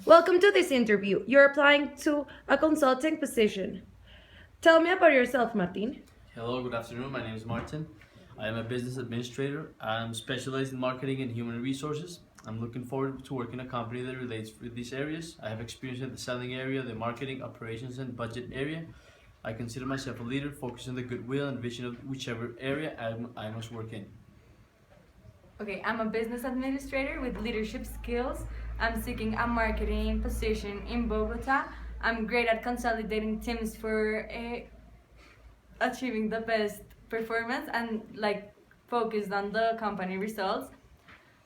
Welcome to this interview. You're applying to a consulting position. Tell me about yourself, Martin. Hello, good afternoon. My name is Martin. I am a business administrator. I'm specialized in marketing and human resources. I'm looking forward to working in a company that relates with these areas. I have experience in the selling area, the marketing, operations, and budget area. I consider myself a leader, focusing on the goodwill and vision of whichever area I must work in. Okay, I'm a business administrator with leadership skills. I'm seeking a marketing position in Bogota. I'm great at consolidating teams for achieving the best performance and focused on the company results.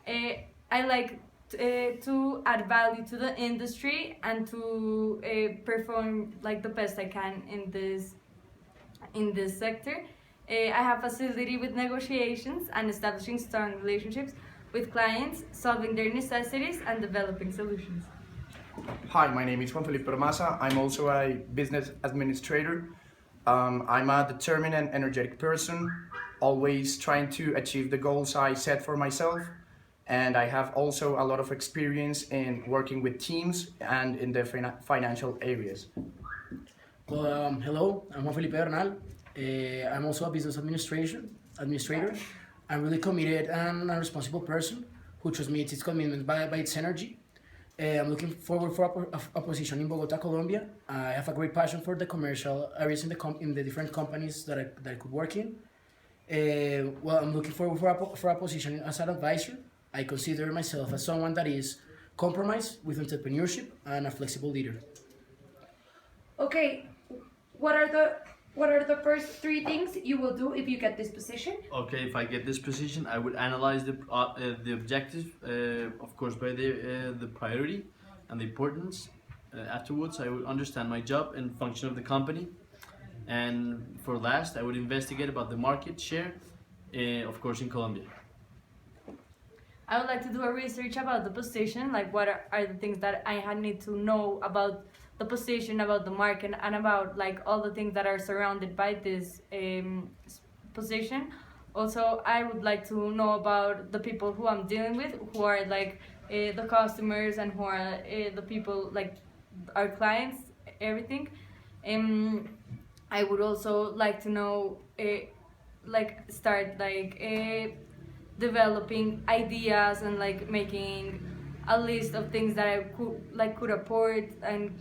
I like to add value to the industry and to perform like the best I can in this sector. I have facility with negotiations and establishing strong relationships with clients, solving their necessities and developing solutions. Hi, my name is Juan Felipe Romasa. I'm also a business administrator. I'm a determined and energetic person, always trying to achieve the goals I set for myself. And I have also a lot of experience in working with teams and in the financial areas. Hello, I'm Juan Felipe Bernal. I'm also a business administrator. I'm really committed and a responsible person who transmits its commitment by its energy. I'm looking forward for a position in Bogota, Colombia. I have a great passion for the commercial areas in the different companies that I could work in. I'm looking forward for a position as an advisor. I consider myself as someone that is compromised with entrepreneurship and a flexible leader. Okay, what are the first three things you will do if you get this position? Okay, if I get this position, I would analyze the objective, of course, by the priority and the importance. Afterwards, I would understand my job and function of the company. And for last, I would investigate about the market share, of course, in Colombia. I would like to do a research about the position, like what are the things that need to know about the position, about the market, and about like all the things that are surrounded by this position. Also, I would like to know about the people who I'm dealing with, who are the customers and who are the people like our clients, everything. I would also like to know, start developing ideas and like making a list of things that I could afford and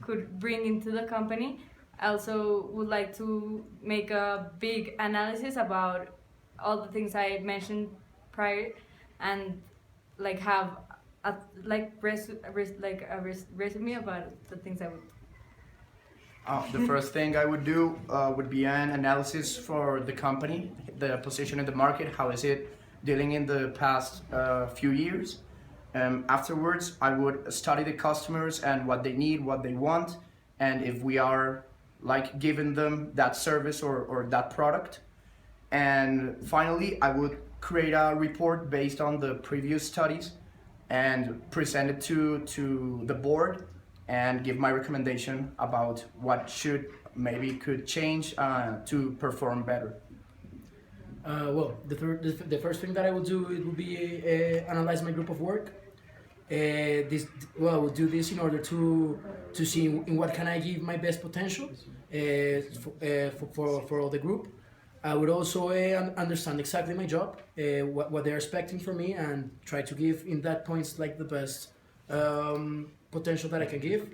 could bring into the company. I also would like to make a big analysis about all the things I mentioned prior and have a resume about the things I would. The first thing I would do would be an analysis for the company, the position in the market, how is it dealing in the past few years. Afterwards, I would study the customers and what they need, what they want, and if we are like giving them that service or that product. And finally, I would create a report based on the previous studies and present it to the board and give my recommendation about what could change to perform better. The first thing that I will do it will be analyze my group of work. We'll do this in order to see in what can I give my best potential for all the group. I would also understand exactly my job, what they're expecting from me, and try to give in that points like the best potential that I can give.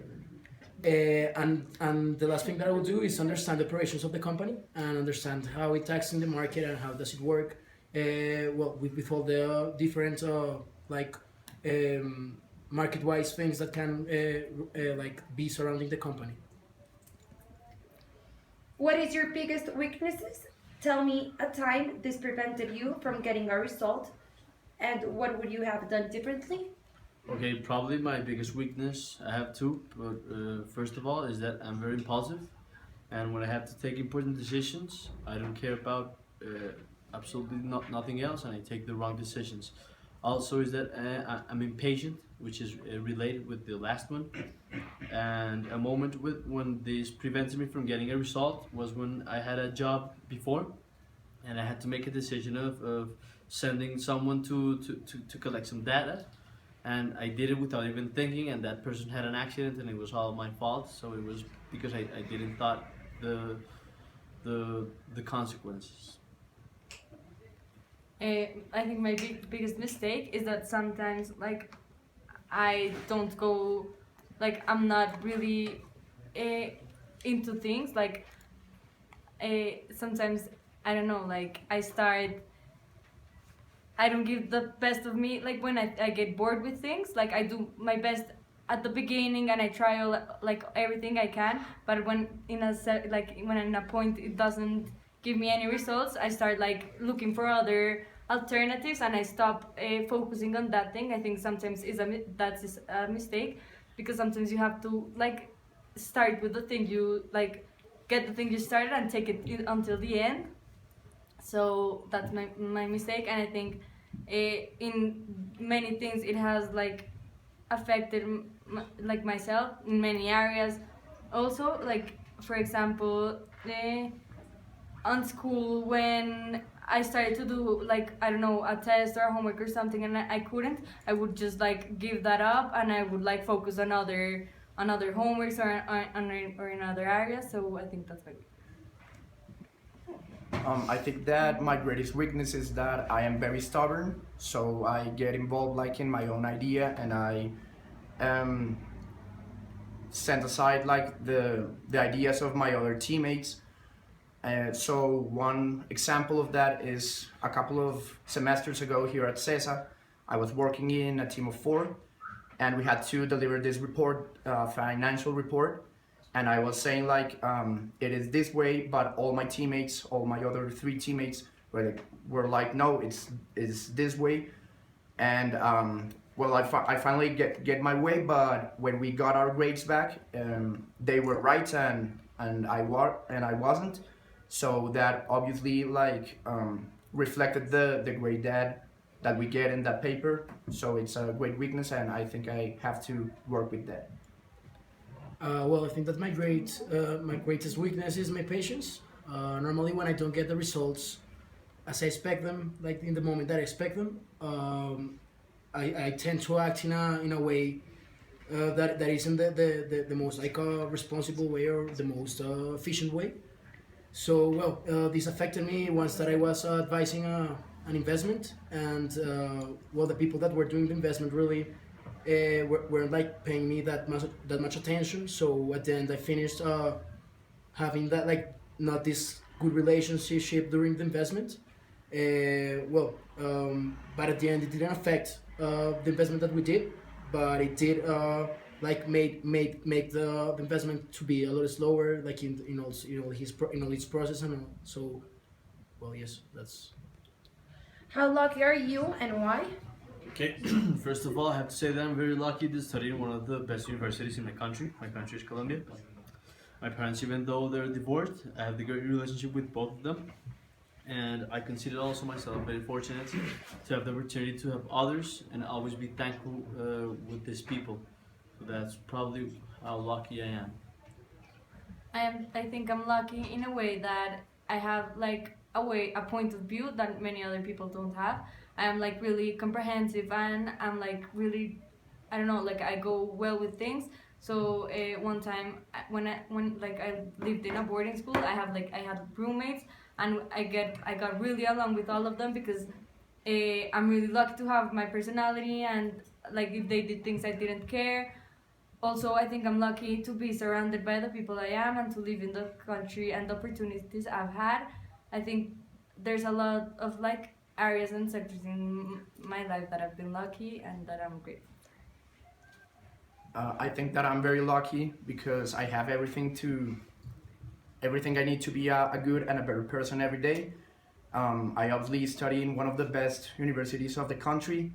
And the last thing that I will do is understand the operations of the company and understand how it acts in the market and how does it work. With all the different market-wise things that can be surrounding the company. What is your biggest weaknesses? Tell me a time this prevented you from getting a result, and what would you have done differently? Okay, probably my biggest weakness, I have two, but first of all is that I'm very impulsive, and when I have to take important decisions, I don't care about absolutely nothing else, and I take the wrong decisions. Also is that I'm impatient, which is related with the last one, and a moment when this prevented me from getting a result was when I had a job before, and I had to make a decision of sending someone to collect some data. and I did it without even thinking, and that person had an accident, and it was all my fault. So it was because I didn't thought the the consequences. I think my biggest mistake is that sometimes like I don't go, like I'm not really uh, into things. Like sometimes I don't know. Like I don't give the best of me. Like when I get bored with things, like I do my best at the beginning and I try all, like everything I can. But when like when in a point it doesn't give me any results, I start like looking for other alternatives and I stop focusing on that thing. I think sometimes that's a mistake, because sometimes you have to like start with the thing you like, get the thing you started and take it until the end. So that's my mistake, and I think in many things it has like affected like myself in many areas. Also, like for example, on school, when I started to do like I don't know, a test or a homework or something and I couldn't, I would just like give that up and I would like focus on other homeworks or in other areas. So I think that's my I think that my greatest weakness is that I am very stubborn, so I get involved like in my own idea, and I um, set aside like the ideas of my other teammates. So one example of that is a couple of semesters ago here at CESA, I was working in a team of 4, and we had to deliver this report, financial report, and I was saying like it is this way, but all my teammates, all my other 3 teammates were like no, it's this way, and well, I finally get my way, but when we got our grades back, they were right and I wasn't, so that obviously like reflected the grade that we get in that paper. So it's a great weakness, and I think I have to work with that. Well, I think that my greatest weakness is my patience. Normally, when I don't get the results as I expect them, like in the moment that I expect them, I tend to act in a way that isn't the most like responsible way or the most efficient way. So, well, this affected me once that I was advising an investment, and well, the people that were doing the investment really weren't like paying me that much attention. So at the end, I finished having that like not this good relationship during the investment. But at the end, it didn't affect the investment that we did, but it did like make the investment to be a little slower, like in all in all its process and all. So, well, yes, that's. How lucky are you and why? Okay, first of all, I have to say that I'm very lucky to study in one of the best universities in my country. My country is Colombia. My parents, even though they're divorced, I have a great relationship with both of them. And I consider also myself very fortunate to have the opportunity to help others and always be thankful with these people. So that's probably how lucky I am. I think I'm lucky in a way that I have like a point of view that many other people don't have. I am like really comprehensive and I'm like really, I don't know, like I go well with things. So one time when I lived in a boarding school, I had roommates, and I got really along with all of them because I'm really lucky to have my personality, and like if they did things I didn't care. Also, I think I'm lucky to be surrounded by the people I am and to live in the country and the opportunities I've had. I think there's a lot of like areas and sectors in my life that I've been lucky and that I'm grateful. I think that I'm very lucky because I have everything I need to be a good and a better person every day. I obviously study in one of the best universities of the country.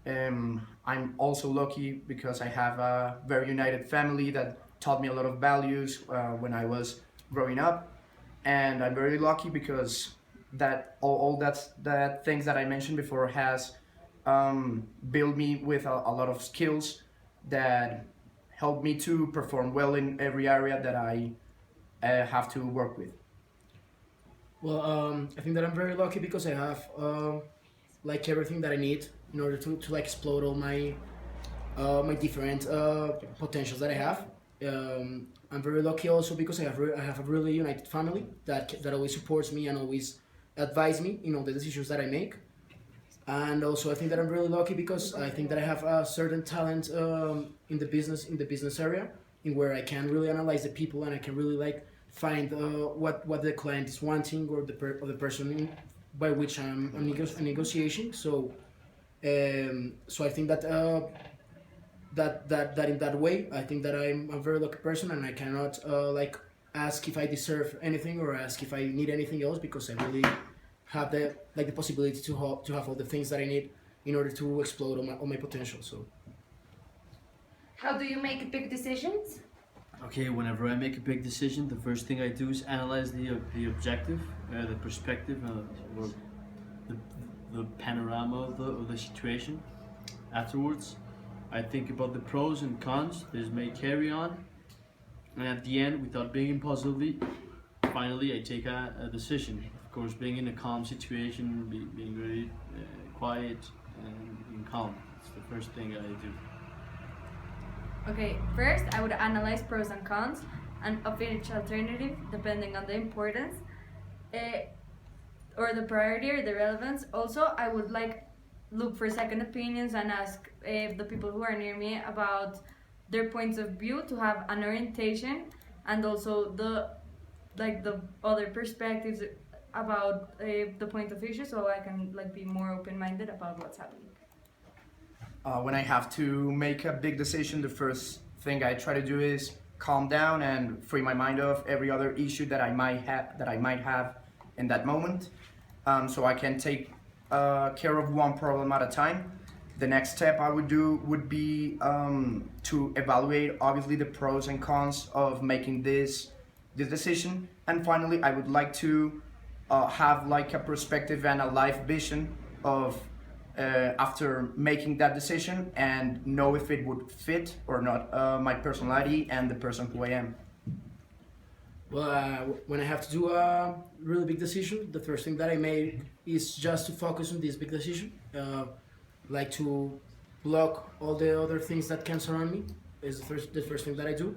I'm also lucky because I have a very united family that taught me a lot of values when I was growing up, and I'm very lucky because that all that things that I mentioned before has built me with a lot of skills that help me to perform well in every area that I have to work with. Well, I think that I'm very lucky because I have like everything that I need in order to like explode my different potentials that I have. I'm very lucky also because I have a really united family that always supports me and always advise me in all the decisions that I make. And also I think that I'm really lucky because I think that I have a certain talent in the business area, in where I can really analyze the people and I can really like find what the client is wanting, or or the person by which I'm negotiating. So I think that that in that way, I think that I'm a very lucky person, and I cannot like ask if I deserve anything or ask if I need anything else, because I really have the possibility to have all the things that I need in order to explode on my potential. So How do you make big decisions? Okay, whenever I make a big decision, the first thing I do is analyze the objective, the perspective, or the, the panorama of the situation. Afterwards, I think about the pros and cons this may carry on, and at the end, without being impulsively, finally I take a decision. Of course, being in a calm situation, being very quiet and being calm. It's the first thing I do. Okay, first I would analyze pros and cons and of each alternative depending on the importance or the priority or the relevance. Also, I would like look for second opinions and ask the people who are near me about their points of view to have an orientation, and also the other perspectives about the point of issue, so I can like be more open-minded about what's happening. When I have to make a big decision, the first thing I try to do is calm down and free my mind of every other issue that I might have in that moment, so I can take care of one problem at a time. The next step I would do would be to evaluate obviously the pros and cons of making this decision, and finally I would like to have like a perspective and a life vision of after making that decision, and know if it would fit or not my personality and the person who I am. well, when I have to do a really big decision, the first thing that I make is just to focus on this big decision, like to block all the other things that can surround me. Is the first thing that I do.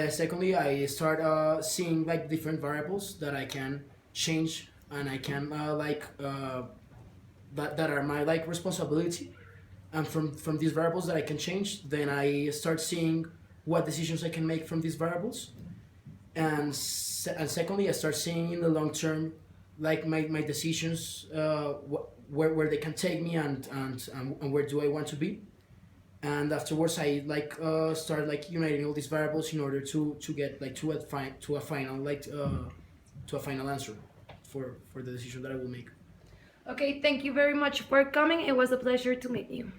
Secondly, I start seeing like different variables that I can change, and I can that are my like responsibility. And from these variables that I can change, then I start seeing what decisions I can make from these variables. And secondly, I start seeing in the long term, like my decisions, where they can take me, and where do I want to be. And afterwards, I start like uniting all these variables in order to get like to a final answer for the decision that I will make. Okay, thank you very much for coming. It was a pleasure to meet you.